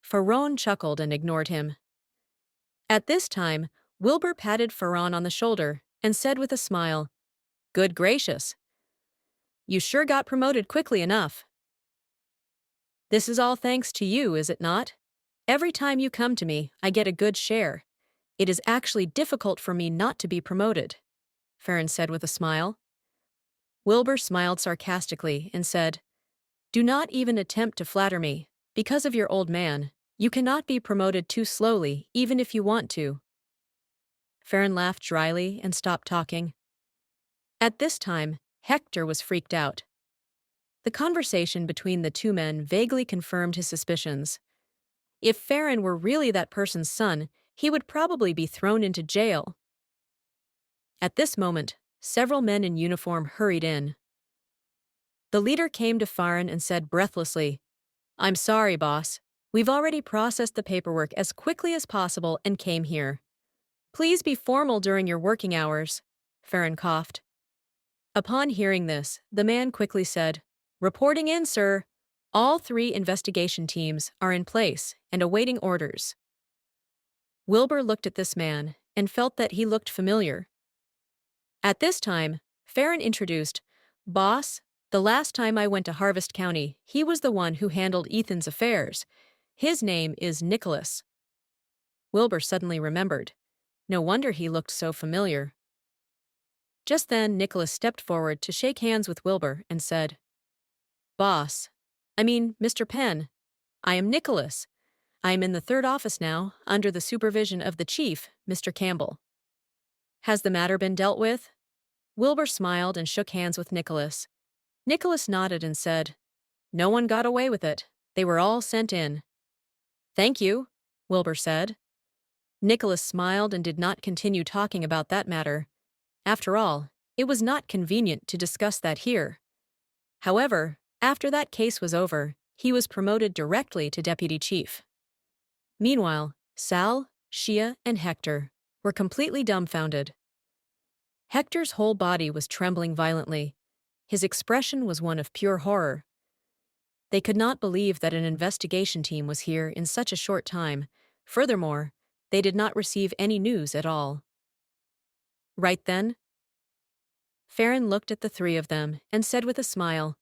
Ferron chuckled and ignored him. At this time, Wilbur patted Ferron on the shoulder and said with a smile, "Good gracious. You sure got promoted quickly enough. This is all thanks to you, is it not? Every time you come to me, I get a good share. It is actually difficult for me not to be promoted," Ferron said with a smile. Wilbur smiled sarcastically and said, "Do not even attempt to flatter me. Because of your old man, you cannot be promoted too slowly, even if you want to." Ferron laughed dryly and stopped talking. At this time, Hector was freaked out. The conversation between the two men vaguely confirmed his suspicions. If Ferron were really that person's son, he would probably be thrown into jail. At this moment, several men in uniform hurried in. The leader came to Ferron and said breathlessly, "I'm sorry, boss. We've already processed the paperwork as quickly as possible and came here. Please be formal during your working hours," Ferron coughed. Upon hearing this, the man quickly said, "Reporting in, sir. All 3 investigation teams are in place and awaiting orders." Wilbur looked at this man and felt that he looked familiar. At this time, Ferron introduced, "Boss, the last time I went to Harvest County, he was the one who handled Ethan's affairs. His name is Nicholas." Wilbur suddenly remembered. No wonder he looked so familiar. Just then, Nicholas stepped forward to shake hands with Wilbur and said, Mr. Penn, I am Nicholas. I am in the 3rd office now, under the supervision of the chief, Mr. Campbell. Has the matter been dealt with?" Wilbur smiled and shook hands with Nicholas. Nicholas nodded and said, "No one got away with it. They were all sent in." "Thank you," Wilbur said. Nicholas smiled and did not continue talking about that matter. After all, it was not convenient to discuss that here. However, after that case was over, he was promoted directly to deputy chief. Meanwhile, Sal, Shia, and Hector were completely dumbfounded. Hector's whole body was trembling violently. His expression was one of pure horror. They could not believe that an investigation team was here in such a short time. Furthermore, they did not receive any news at all. Right then, Ferron looked at the 3 of them and said with a smile,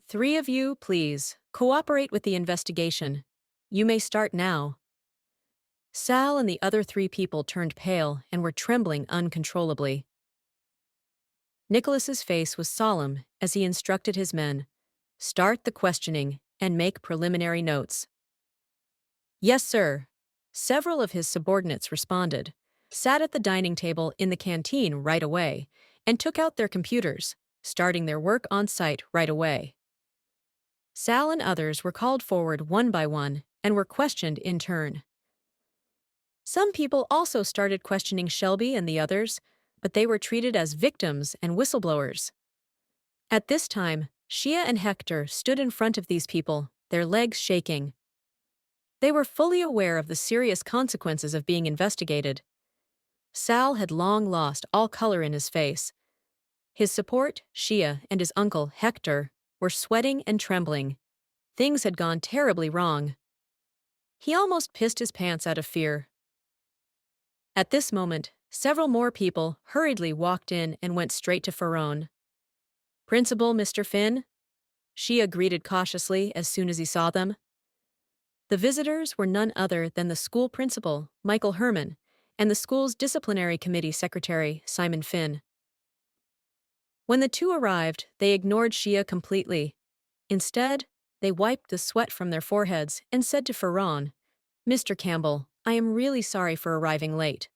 "3 of you, please, cooperate with the investigation. You may start now." Sal and the other 3 people turned pale and were trembling uncontrollably. Nicholas's face was solemn as he instructed his men, "Start the questioning and make preliminary notes." "Yes, sir." Several of his subordinates responded, sat at the dining table in the canteen right away, and took out their computers, starting their work on site right away. Sal and others were called forward one by one and were questioned in turn. Some people also started questioning Shelby and the others, but they were treated as victims and whistleblowers. At this time, Shia and Hector stood in front of these people, their legs shaking. They were fully aware of the serious consequences of being investigated. Sal had long lost all color in his face. His support, Shia, and his uncle, Hector, were sweating and trembling. Things had gone terribly wrong. He almost pissed his pants out of fear. At this moment, several more people hurriedly walked in and went straight to Ferron. "Principal, Mr. Finn?" Shia greeted cautiously as soon as he saw them. The visitors were none other than the school principal, Michael Herman, and the school's disciplinary committee secretary, Simon Finn. When the 2 arrived, they ignored Shia completely. Instead, they wiped the sweat from their foreheads and said to Ferron, "Mr. Campbell, I am really sorry for arriving late.